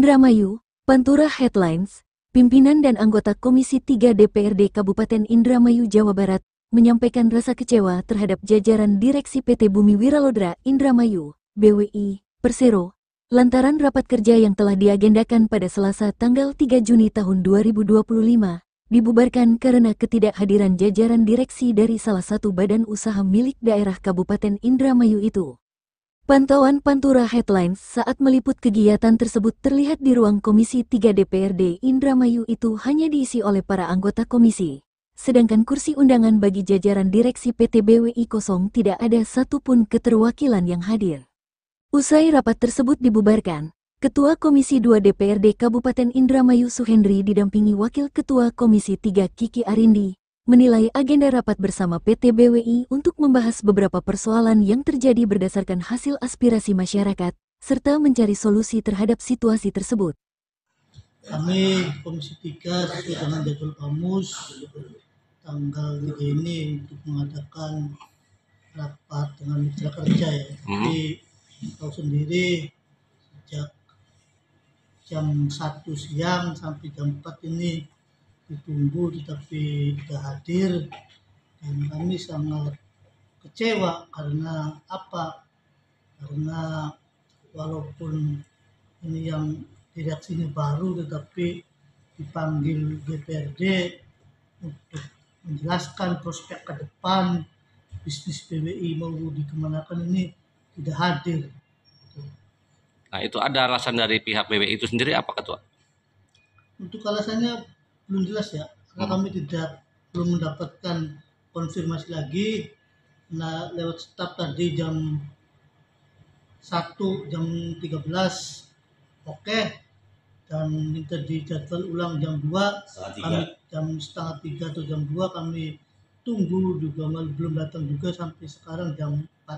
Indramayu, Pantura Headlines, pimpinan dan anggota Komisi 3 DPRD Kabupaten Indramayu, Jawa Barat, menyampaikan rasa kecewa terhadap jajaran Direksi PT Bumi Wiralodra Indramayu, BWI, Persero, lantaran rapat kerja yang telah diagendakan pada Selasa tanggal 3 Juni tahun 2025, dibubarkan karena ketidakhadiran jajaran direksi dari salah satu badan usaha milik daerah Kabupaten Indramayu itu. Pantauan Pantura Headlines saat meliput kegiatan tersebut terlihat di ruang Komisi 3 DPRD Indramayu itu hanya diisi oleh para anggota komisi, sedangkan kursi undangan bagi jajaran direksi PT BWI kosong, tidak ada satupun keterwakilan yang hadir. Usai rapat tersebut dibubarkan, Ketua Komisi 2 DPRD Kabupaten Indramayu Suhendri didampingi Wakil Ketua Komisi 3 Kiki Arindi, menilai agenda rapat bersama PT BWI untuk membahas beberapa persoalan yang terjadi berdasarkan hasil aspirasi masyarakat, serta mencari solusi terhadap situasi tersebut. Kami Komisi 3 sesuai dengan jadwal kamus tanggal 3 ini untuk mengadakan rapat dengan mitra kerja ya. Jadi tahu sendiri sejak jam 1 siang sampai jam 4 ini ditunggu tetapi tidak hadir, dan kami sangat kecewa karena apa? Karena walaupun ini yang direksinya baru tetapi dipanggil DPRD untuk menjelaskan prospek ke depan bisnis BWI mau dikemanakan ini tidak hadir. Nah, itu ada alasan dari pihak BWI itu sendiri apa, Ketua? Untuk alasannya belum jelas ya, karena kami belum mendapatkan konfirmasi lagi. Nah, lewat staf tadi jam 1, jam 13, oke. Dan minta dijadwal ulang jam 2, kami jam setengah 3 atau jam 2 kami tunggu juga belum datang juga sampai sekarang jam 4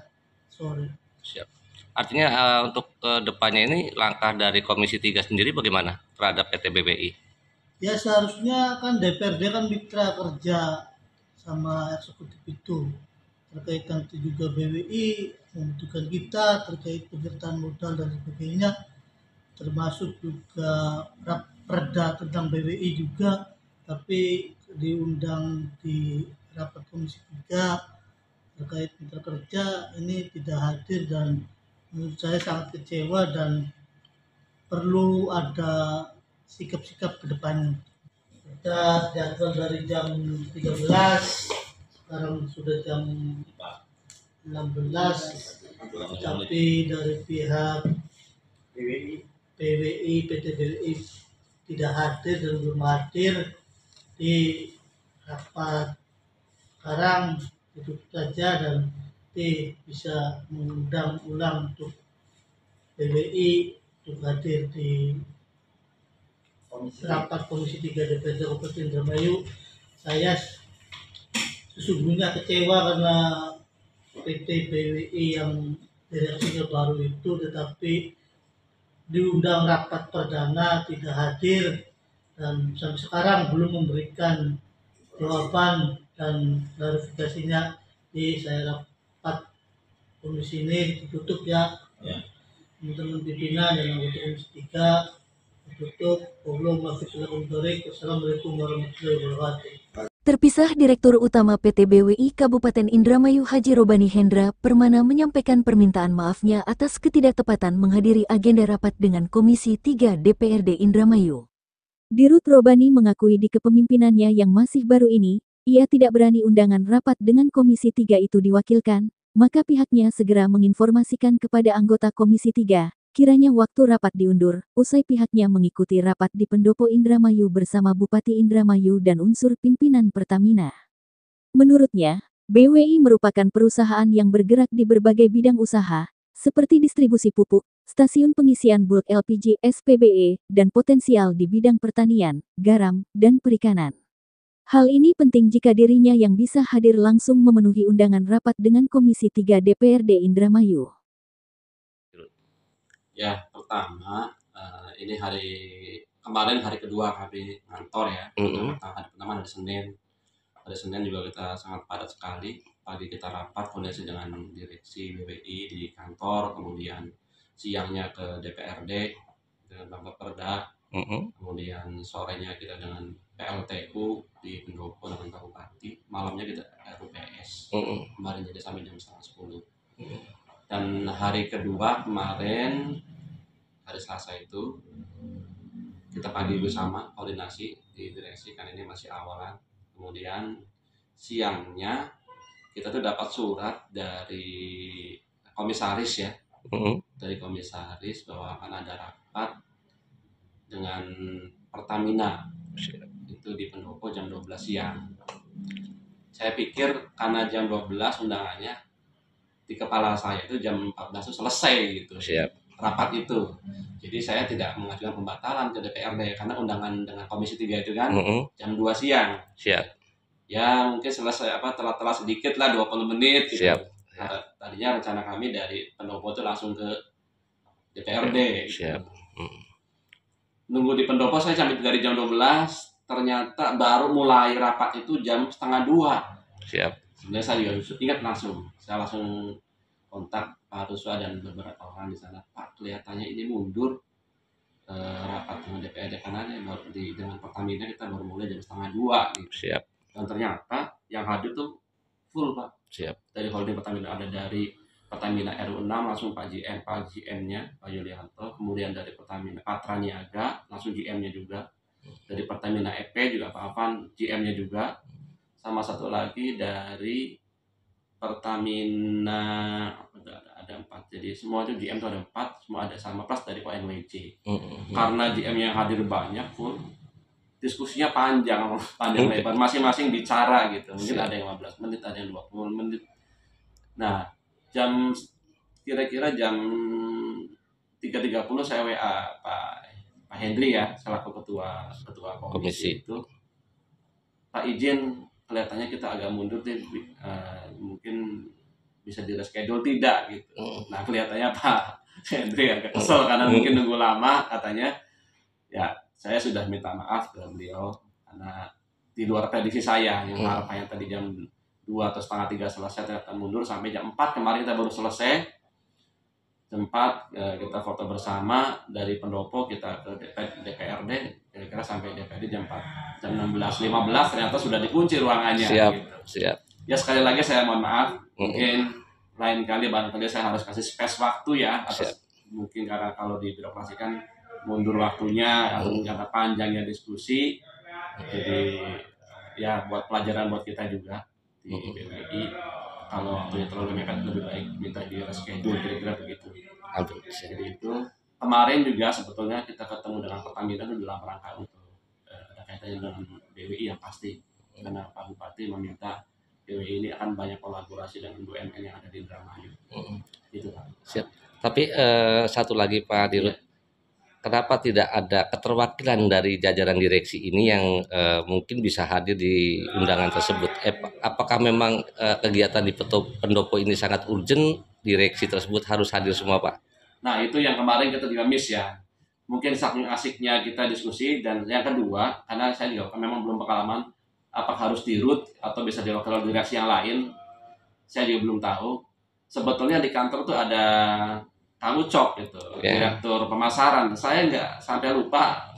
sore. Siap. Artinya untuk depannya ini langkah dari Komisi 3 sendiri bagaimana terhadap PT BWI? Ya seharusnya kan DPRD kan mitra kerja sama eksekutif itu. Terkait nanti juga BWI membutuhkan kita terkait penyertaan modal dan sebagainya, termasuk juga perda tentang BWI juga, tapi diundang di rapat Komisi 3 terkait mitra kerja ini tidak hadir, dan menurut saya sangat kecewa dan perlu ada sikap-sikap ke depannya. Kita jadwal dari jam 13, sekarang sudah jam 16, tapi dari pihak PWI, PT BWI tidak hadir dan belum hadir di rapat. Sekarang tutup saja dan bisa mengundang ulang untuk BWI untuk hadir di rapat Komisi 3 DPRD Kabupaten Indramayu. Saya sesungguhnya kecewa karena PT BWI yang direksinya baru itu tetapi diundang rapat perdana tidak hadir, dan sampai sekarang belum memberikan jawaban dan klarifikasinya. Di saya rapat komisi ini ditutup ya. Teman-teman pimpinan dan anggota Komisi 3 ditutup. Wassalamualaikum warahmatullahi wabarakatuh. Terpisah, Direktur Utama PT BWI Kabupaten Indramayu Haji Robani Hendra Permana menyampaikan permintaan maafnya atas ketidaktepatan menghadiri agenda rapat dengan Komisi 3 DPRD Indramayu. Dirut Robani mengakui di kepemimpinannya yang masih baru ini, ia tidak berani undangan rapat dengan Komisi 3 itu diwakilkan, maka pihaknya segera menginformasikan kepada anggota Komisi 3, kiranya waktu rapat diundur, usai pihaknya mengikuti rapat di Pendopo Indramayu bersama Bupati Indramayu dan unsur pimpinan Pertamina. Menurutnya, BWI merupakan perusahaan yang bergerak di berbagai bidang usaha, seperti distribusi pupuk, stasiun pengisian bulk LPG SPBE, dan potensial di bidang pertanian, garam, dan perikanan. Hal ini penting jika dirinya yang bisa hadir langsung memenuhi undangan rapat dengan Komisi 3 DPRD Indramayu. Ya, pertama ini kemarin hari kedua kami ngantor ya. Hari pertama hari Senin. Hari Senin juga kita sangat padat sekali. Pagi kita rapat koordinasi dengan direksi BWI di kantor, kemudian siangnya ke DPRD dengan Bapeda, kemudian sorenya kita dengan PLTU di pendopo dengan Pak Bupati, malamnya kita RUPS. Kemarin jadi sampai jam 9:30. Dan hari kedua kemarin, hari Selasa itu, kita pagi bersama koordinasi di direksi, kan ini masih awalan. Kemudian siangnya kita tuh dapat surat dari komisaris ya, dari komisaris bahwa akan ada rapat dengan Pertamina itu di pendopo jam 12 siang. Saya pikir karena jam 12 undangannya, di kepala saya itu jam 14 itu selesai gitu. Rapat itu. Jadi saya tidak mengajukan pembatalan ke DPRD karena undangan dengan Komisi 3 itu kan jam 2 siang. Ya mungkin selesai telat-telat sedikit lah 20 menit gitu. Tadinya rencana kami dari pendopo itu langsung ke DPRD. Nunggu di pendopo saya sampai dari jam 12, ternyata baru mulai rapat itu jam 1:30. Sebenarnya saya juga ingat langsung. Saya langsung kontak Pak Ruswa dan beberapa orang di sana. Pak, kelihatannya ini mundur rapat dengan DPRD karena dengan Pertamina kita baru mulai jam 1:30 gitu. Dan ternyata yang hadir tuh full Pak. Dari holding Pertamina, ada dari Pertamina RU6 langsung Pak GM-nya Pak Yulianto, kemudian dari Pertamina Patra Niaga langsung GM-nya juga, dari Pertamina EP juga Pak Afan GM-nya juga, sama satu lagi dari Pertamina ada 4. Jadi semua itu GM itu ada 4, semua ada sama, plus dari Pak NWC. Karena GM yang hadir banyak full, diskusinya panjang lebar, masing-masing bicara gitu. Mungkin ada yang 15 menit, ada yang 20 menit. Nah, kira-kira jam 3:30 saya WA Pak Hendri ya, selaku ketua komisi itu. Pak izin, kelihatannya kita agak mundur deh, mungkin bisa di reschedule tidak gitu. Nah, kelihatannya Pak Hendri agak kesel karena mungkin nunggu lama katanya. Ya, saya sudah minta maaf ke beliau karena di luar prediksi saya yang harapannya tadi jam 2 atau 2:30 selesai, ternyata mundur sampai jam 4. Kemarin kita baru selesai jam 4, kita foto bersama dari pendopo kita ke DPRD, kira-kira sampai DPRD jam 4, jam 16:15 ternyata sudah dikunci ruangannya. Siap. Ya sekali lagi saya mohon maaf, mungkin lain kali barangkali saya harus kasih space waktu ya, atas mungkin karena kalau di birokrasi kan mundur waktunya atau karena panjangnya diskusi. Jadi ya buat pelajaran buat kita juga di BWI, kalau waktunya terlalu mepet lebih baik minta di reschedule, kira-kira begitu. Jadi itu kemarin juga sebetulnya kita ketemu dengan Pertamina itu dalam rangka untuk ada kaitannya dengan BWI yang pasti, karena Pak Bupati meminta BWI ini akan banyak kolaborasi dengan BUMN yang ada di Indramayu. Gitu Pak. Siap. Tapi satu lagi Pak Dirut, kenapa tidak ada keterwakilan dari jajaran direksi ini yang mungkin bisa hadir di undangan tersebut? Apakah memang kegiatan di pendopo ini sangat urgent, direksi tersebut harus hadir semua Pak? Nah itu yang kemarin kita juga miss ya. Mungkin saking asiknya kita diskusi, dan yang kedua karena saya juga memang belum pengalaman apakah harus dirut atau bisa diwakili direksi yang lain, saya juga belum tahu. Sebetulnya di kantor tuh ada Kang Ucok gitu, direktur pemasaran. Saya nggak sampai lupa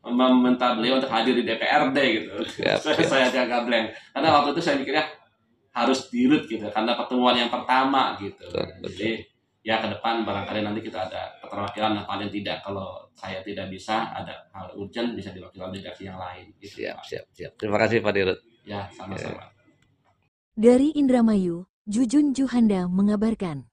meminta beliau untuk hadir di DPRD gitu. Saya agak blank karena waktu itu saya mikirnya harus dirut gitu karena pertemuan yang pertama gitu. Jadi ya ke depan barangkali nanti kita ada keterwakilan, paling tidak kalau saya tidak bisa ada hal urgent bisa diwakili direksi yang lain gitu. Siap. Terima kasih Pak Dirut. Ya, sama-sama. Dari Indramayu, Jujun Juhanda mengabarkan.